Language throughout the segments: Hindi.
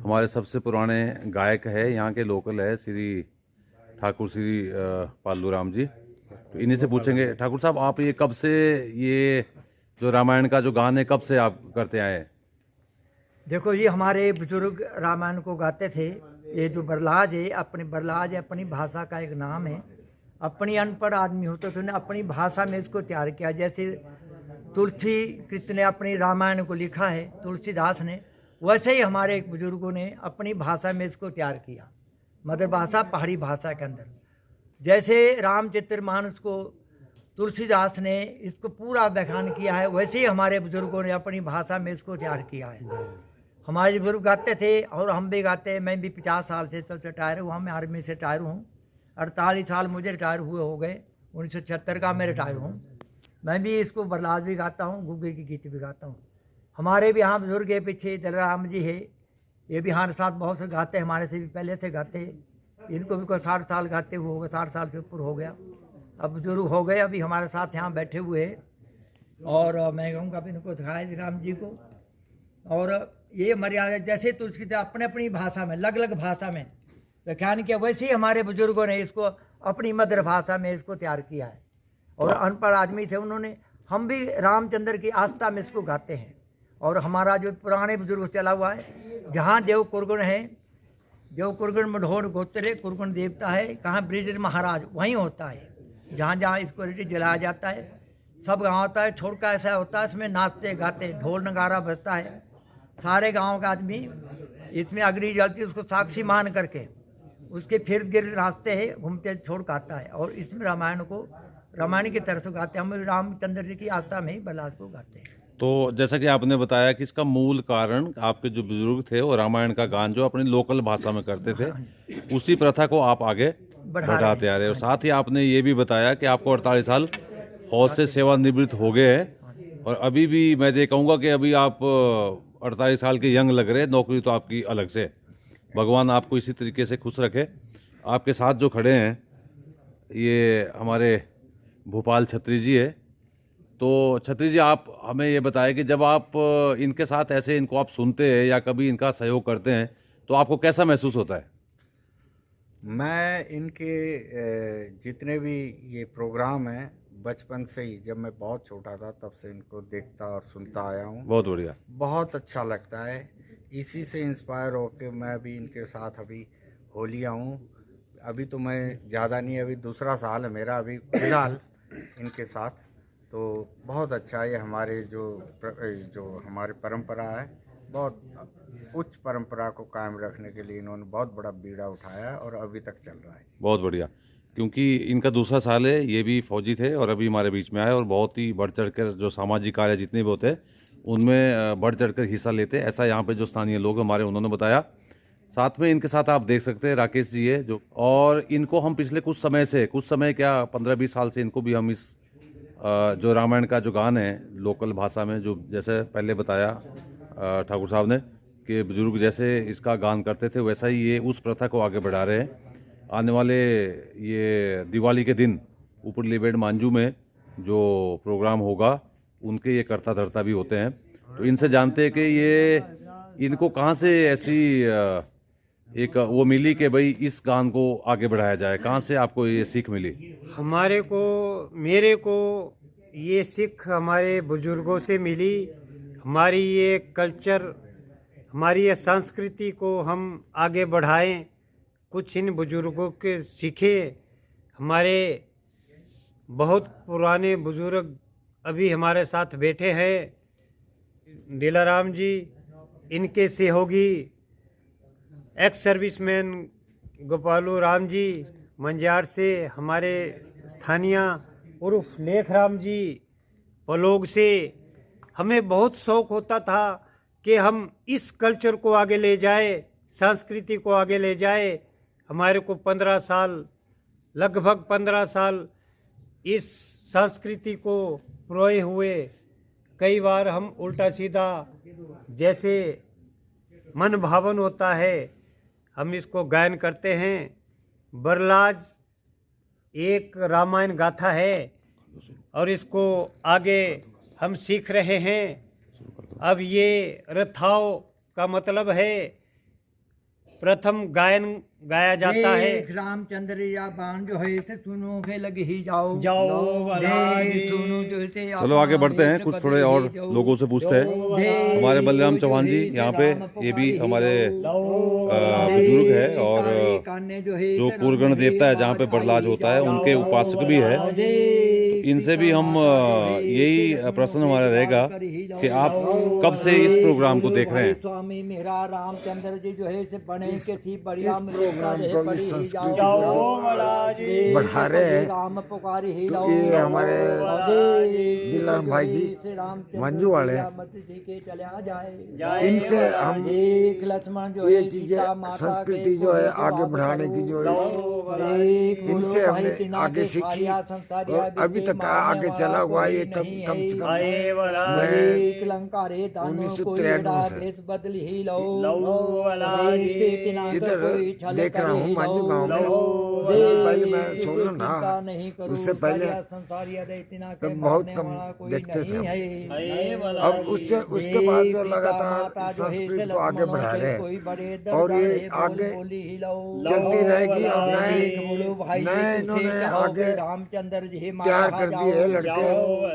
हमारे सबसे पुराने गायक है, यहाँ के लोकल है श्री ठाकुर श्री पालू राम जी। तो इन्हीं से पूछेंगे, ठाकुर साहब आप ये कब से ये जो रामायण का जो गान है कब से आप करते आए हैं? देखो ये हमारे बुजुर्ग रामायण को गाते थे। ये जो बरलाज है, बरलाज अपनी भाषा का एक नाम है। अपनी अनपढ़ आदमी होते तो उन्हें अपनी भाषा में इसको तैयार किया। जैसे तुलसी कृत ने अपनी रामायण को लिखा है, तुलसीदास ने, वैसे ही हमारे एक बुजुर्गों ने अपनी भाषा में इसको तैयार किया, मदर भाषा पहाड़ी भाषा के अंदर। जैसे रामचरितमानस को तुलसीदास ने इसको पूरा व्याख्यान किया है, वैसे ही हमारे बुजुर्गों ने अपनी भाषा में इसको तैयार किया है। हमारे बुजुर्ग गाते थे और हम भी गाते हैं। मैं भी 50 साल से तो रिटायर हुआ, मैं आर्मी से रिटायर हूँ। 48 साल मुझे रिटायर हुए हो गए, 1976 का मैं रिटायर हूँ। मैं भी इसको बरलाज भी गाता हूँ, गुग्गे की गीत भी गाता हूँ। हमारे भी यहाँ बुजुर्ग है, पीछे दलराम जी है, ये भी हमारे साथ बहुत से गाते हैं, हमारे से भी पहले से गाते हैं। इनको भी कोई 60 साल गाते हुए हो गए, 60 साल से ऊपर हो गया, अब बुजुर्ग हो गए, अभी हमारे साथ यहाँ बैठे हुए हैं। और मैं कहूँगा अभी इनको दिखाए राम जी को। और ये मर्यादा जैसे तुलसी अपने अपनी भाषा में, अलग अलग भाषा में व्याख्यान किया, वैसे ही हमारे बुजुर्गों ने इसको अपनी मदर भाषा में इसको तैयार किया है। और अनपढ़ आदमी थे उन्होंने, हम भी रामचंद्र की आस्था में इसको गाते हैं। और हमारा जो पुराने बुजुर्ग चला हुआ है, जहाँ देव कुरगुण है, देव कुरगुण मढ़ोर गोत्रे कुरगुण देवता है, कहाँ ब्रिज महाराज वहीं होता है। जहाँ जहाँ इसको रेडी जलाया जाता है, सब गाँव होता है। छोड़का ऐसा होता है, इसमें नाचते गाते ढोल नगारा बजता है, सारे गांव का आदमी इसमें अग्नि जलती है, उसको साक्षी मान करके उसके फिर गिर्द नाचते हैं, घूमते छोड़ गाता है। और इसमें रामायण की तरह से गाते हैं। हम रामचंद्र जी की आस्था में ही बरलाज को गाते हैं। तो जैसा कि आपने बताया कि इसका मूल कारण आपके जो बुजुर्ग थे वो रामायण का गान जो अपनी लोकल भाषा में करते थे, उसी प्रथा को आप आगे बढ़ाते आ रहे हैं। और साथ ही आपने ये भी बताया कि आपको 48 साल फौज से सेवानिवृत्त हो गए हैं और अभी भी मैं ये कहूँगा कि अभी आप 48 साल के यंग लग रहे हैं। नौकरी तो आपकी अलग से, भगवान आपको इसी तरीके से खुश रखे। आपके साथ जो खड़े हैं ये हमारे भोपाल छत्री जी है। तो छत्री जी आप हमें ये बताएं कि जब आप इनके साथ ऐसे इनको आप सुनते हैं या कभी इनका सहयोग करते हैं तो आपको कैसा महसूस होता है? मैं इनके जितने भी ये प्रोग्राम हैं, बचपन से ही, जब मैं बहुत छोटा था तब से इनको देखता और सुनता आया हूँ। बहुत बढ़िया, बहुत अच्छा लगता है। इसी से इंस्पायर होकर मैं भी इनके साथ अभी हो लिया हूँ। अभी तो मैं ज़्यादा नहीं, अभी दूसरा साल है मेरा अभी फिलहाल इनके साथ। तो बहुत अच्छा है। हमारे जो हमारी परंपरा है, बहुत उच्च परंपरा को कायम रखने के लिए इन्होंने बहुत बड़ा बीड़ा उठाया और अभी तक चल रहा है। बहुत बढ़िया। क्योंकि इनका दूसरा साल है, ये भी फौजी थे और अभी हमारे बीच में आए और बहुत ही बढ़ चढ़ कर जो सामाजिक कार्य जितने भी होते हैं उनमें बढ़ चढ़ कर हिस्सा लेते हैं, ऐसा यहाँ पे जो स्थानीय लोग हमारे उन्होंने बताया। साथ में इनके साथ आप देख सकते हैं राकेश जी है जो, और इनको हम पिछले कुछ समय क्या 15-20 साल से इनको भी हम इस जो रामायण का जो गान है लोकल भाषा में, जो जैसे पहले बताया ठाकुर साहब ने कि बुजुर्ग जैसे इसका गान करते थे, वैसा ही ये उस प्रथा को आगे बढ़ा रहे हैं। आने वाले ये दिवाली के दिन ऊपर लिबेड मांजू में जो प्रोग्राम होगा उनके ये करता धरता भी होते हैं। तो इनसे जानते हैं कि ये इनको कहाँ से ऐसी एक वो मिली कि भाई इस गान को आगे बढ़ाया जाए, कहाँ से आपको ये सीख मिली? मेरे को ये सीख हमारे बुजुर्गों से मिली। हमारी ये कल्चर, हमारी ये संस्कृति को हम आगे बढ़ाएं, कुछ इन बुजुर्गों के सीखे। हमारे बहुत पुराने बुजुर्ग अभी हमारे साथ बैठे हैं, दिलाराम जी, इनके सहयोगी एक्स सर्विसमैन गोपालू राम जी मंजार से, हमारे स्थानीय उर्फ लेख राम जी पलोग से। हमें बहुत शौक होता था कि हम इस कल्चर को आगे ले जाए, संस्कृति को आगे ले जाए। हमारे को 15 साल, लगभग 15 साल इस संस्कृति को प्रोए हुए। कई बार हम उल्टा सीधा जैसे मन भावन होता है हम इसको गायन करते हैं। बरलाज एक रामायण गाथा है और इसको आगे हम सीख रहे हैं। अब ये रथाओं का मतलब है प्रथम गायन गाया जाता है। देख रामचंद्र या बाण जो है इसे सुनो के लग ही जाओ जाओ भला जी। देख सुनो जो इसे चलो आगे बढ़ते हैं, कुछ थोड़े और लोगों से पूछते हैं। हमारे बलराम चौहान जी यहाँ पे, ये भी हमारे बुजुर्ग है और जो कुरगण देवता है जहाँ पे बरलाज होता है उनके उपासक भी है। तो इनसे भी हम यही प्रश्न हमारा रहेगा कि आप कब से इस प्रोग्राम को देख रहे हैं? स्वामी मेरा रामचंद्र जी जो है इसे बने के थी बढ़िया प्रोग्राम को, इस संस्कृति जाओ को भला जी। बढ़ा रहे हैं। राम पुकारी ही तो ये हमारे बिलाम भाई जी मंजू वाले, इनसे हम एक लक्ष्मण जो ये है चीजें संस्कृति जो है आगे बढ़ाने की जो है इनसे हमने आगे सीखी और अभी तक आगे चला हुआ है। ये कम से कम मैं 1993 से बदली ही लो इधर देख रहा हूँ मांझू गांव में। पहले मैं सोनू ना, उससे पहले तो बहुत कम देखते थे हम। अब उससे उसके बाद जो लगातार संस्कृति को आगे बढ़ा रहे हैं और ये आगे चलती रहेगी। और नए इन्होंने आगे रामचंद्र जी तैयार कर दिए लड़के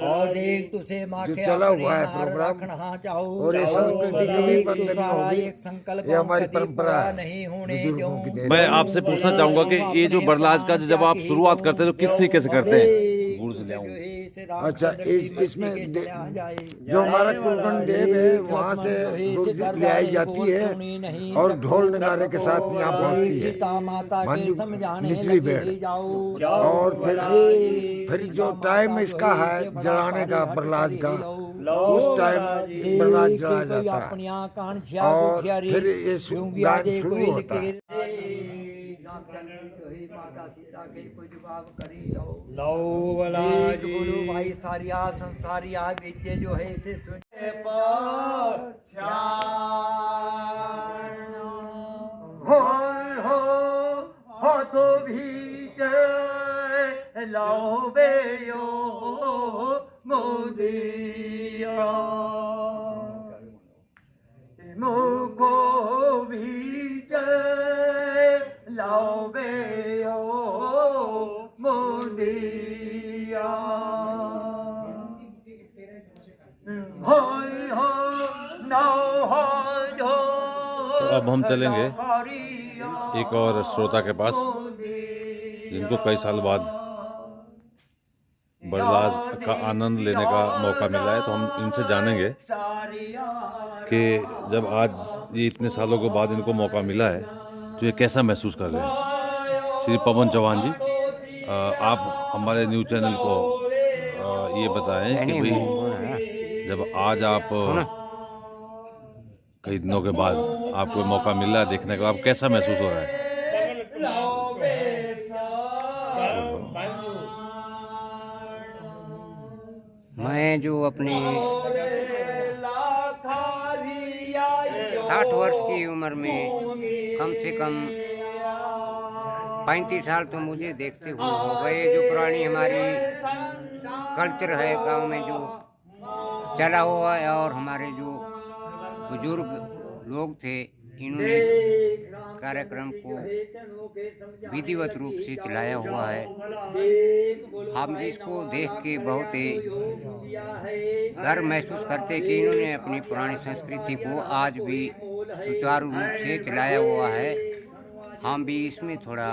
और देख तुझे माँ जो के चला अपने हुआ है हार प्रोग्राम। रखना चाहो और ये संस्कृति कभी बंद नहीं तुम्हारा होगी, एक संकल्प ये हमारी कभी परंपरा पूरा है नहीं होने बुजुर्गों की देन। मैं आपसे पूछना चाहूंगा कि ये जो बरलाज का जब आप शुरुआत करते हैं तो किस तरीके से करते हैं? गुड़ से ले आऊं। अच्छा, इसमें जो हमारा कुलकर्ण देव है वहाँ से दूध ले आई जाती है और ढोल नगारे के साथ यहाँ पहुँचती है मंजू निचली बेड़। और फिर जो टाइम इसका है जलाने का बरलाज का, उस टाइम बरलाज जलाया जाता है और फिर ये गान शुरू होता है। माता सीता के कोई जवाब करी लो लो भला जी। बोलो भाई सारिया संसारिया बेचे जो है इसे सुने हो तो भी लाओ बेयो मोदिया मुको भी लाओ बेयो मोदिया होय हो नाओ हो जो। तो अब हम चलेंगे एक और श्रोता के पास जिनको कई साल बाद बरलाज का आनंद लेने का मौका मिला है। तो हम इनसे जानेंगे कि जब आज ये इतने सालों के बाद इनको मौका मिला है तो ये कैसा महसूस कर रहे हैं। श्री पवन चौहान जी, आप हमारे न्यूज़ चैनल को ये बताएं कि भाई जब आज आप कई दिनों के बाद आपको मौका मिल रहा है देखने का, आप कैसा महसूस हो रहा है? मैं जो अपनी 60 वर्ष की उम्र में कम से कम 35 साल तो मुझे देखते हुए हो गए। जो पुरानी हमारी कल्चर है गांव में जो चला हुआ है और हमारे जो बुजुर्ग लोग थे इन्होंने कार्यक्रम को विधिवत रूप से चलाया हुआ है। हम इसको देख के बहुत ही गर्व महसूस करते कि इन्होंने अपनी पुरानी संस्कृति को आज भी सुचारू रूप से चलाया हुआ है। हम भी इसमें थोड़ा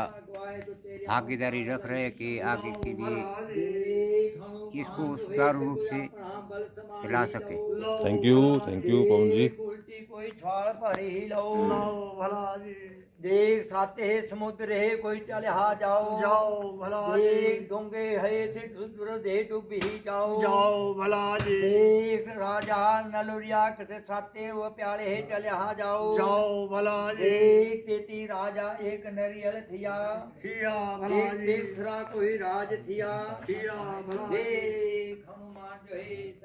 भागीदारी रख रहे हैं कि आगे के लिए इसको सुचारू रूप से चला सके। थैंक यू पवन जी। कोई छाड़ पड़ी लो देख साते है समुद्र है कोई चले हा जाओ भला देख डोंगे है से सुदूर दे डूबी जाओ भला देख राजा नलुरिया के साते वो प्याले है चले हा जाओ भला देख तेती राजा एक नरियल थिया भला देख थरा कोई राज थिया भला देख हनुमान जो है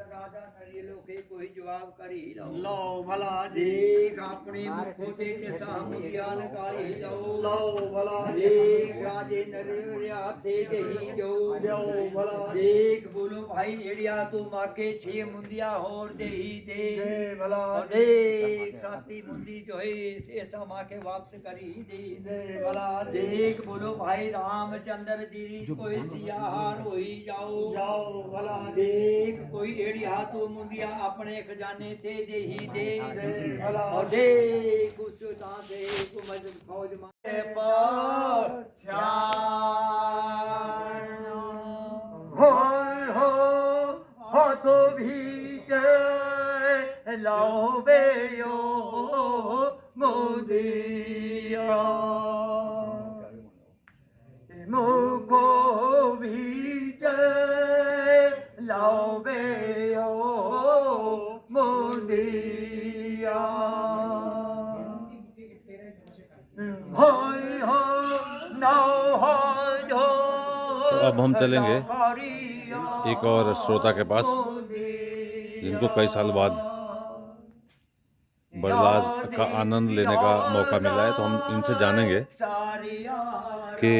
राजा नरियलों के कोई जवाब करी लो भला देख अपने मुखों से ते साहब ज्ञान काली लो देख राजे नरे हाथे देही जो देख बोलो भाई एड़िया तू माके 6 मुंदिया और देही दे और देख साथी मुंदी जो है ऐसा माके वापस करी दे देख बोलो भाई रामचंद्र जी कोई सियाहार होई जाओ देख कोई एड़िया तू मुंदिया अपने खजाने थे देही दे और देख उस से कुमद फौज मारे पर हो तो भी लाओ बेयो मोदिया मुको भी लाओ बेयो मोदिया हो तो अब हम चलेंगे एक और श्रोता के पास जिनको कई साल बाद बरलाज का आनंद लेने का मौका मिला है, तो हम इनसे जानेंगे कि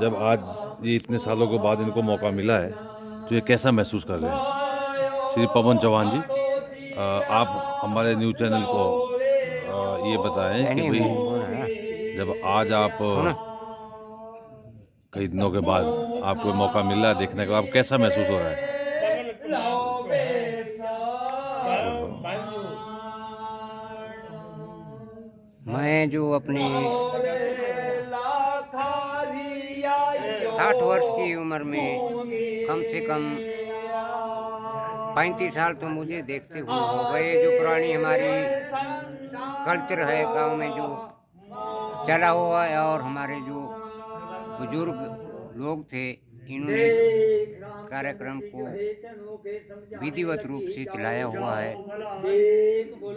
जब आज ये इतने सालों के बाद इनको मौका मिला है तो ये कैसा महसूस कर रहे हैं। श्री पवन चौहान जी, आप हमारे न्यूज़ चैनल को ये बताएं कि भाई जब आज आप कई दिनों के बाद आपको मौका मिला है देखने का, आप कैसा महसूस हो रहा है। मैं जो अपनी 60 वर्ष की उम्र में कम से कम 35 साल तो मुझे देखते हुए हो गए। जो पुरानी हमारी कल्चर है गांव में जो चला हुआ है और हमारे जो बुजुर्ग लोग थे इन्होंने कार्यक्रम को विधिवत रूप से चलाया हुआ है।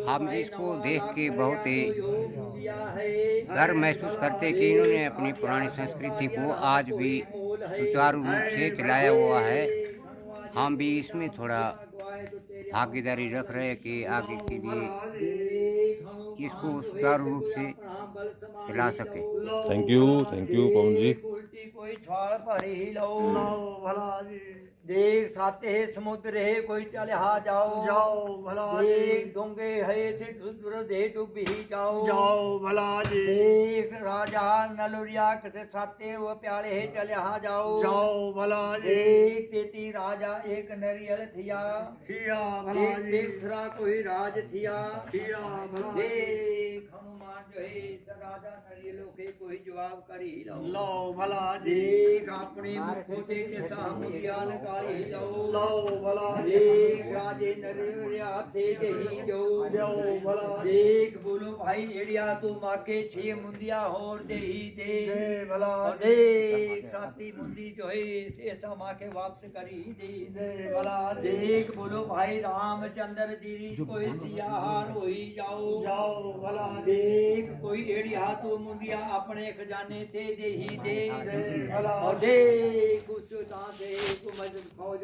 हम इसको देख के बहुत ही गर्व महसूस करते कि इन्होंने अपनी पुरानी संस्कृति को आज भी सुचारू रूप से चलाया हुआ है। हम भी इसमें थोड़ा भागीदारी रख रहे हैं कि आगे के लिए इसको सुचारू रूप से चला सके। थैंक यू पवन जी। कोई छाल भरी लो देख साते है समुद्र है कोई चले हा जाओ भला देख डोंगे है से सुंदर दे डूबी जाओ भला देख राजा नलुरिया के साते वो प्याले है चले हा जाओ भला देख तेती राजा एक नरियल थिया भला देख कोई राज थिया भला देख हनुमान जो है राजा नरियलों के कोई जवाब करी लो भला देख अपने मुखों से ते साहब ज्ञान काली लो भला देख राजे नरे हाथे देही जो भला देख बोलो भाई एड़िया तू माके 6 मुंदिया और देही दे भला देख साथी मुंदी जो है ऐसा माके वापस करी दे भला देख बोलो भाई रामचंद्र जी कोई सियाहार होई जाओ भला देख कोई एड़िया तू मुंदिया अपने खजाने थे देही दे और देख उस से कुमद फौज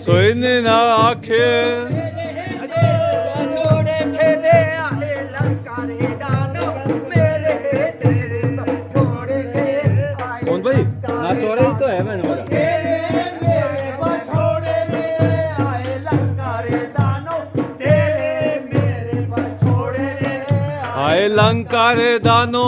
सोइन ना आखे छोड़े खेले आए लंका रे दानो मेरे तेरे छोड़े खेले आए कौन भाई ना चोरे ही तो है मैंने बोला आए लंका रे दानो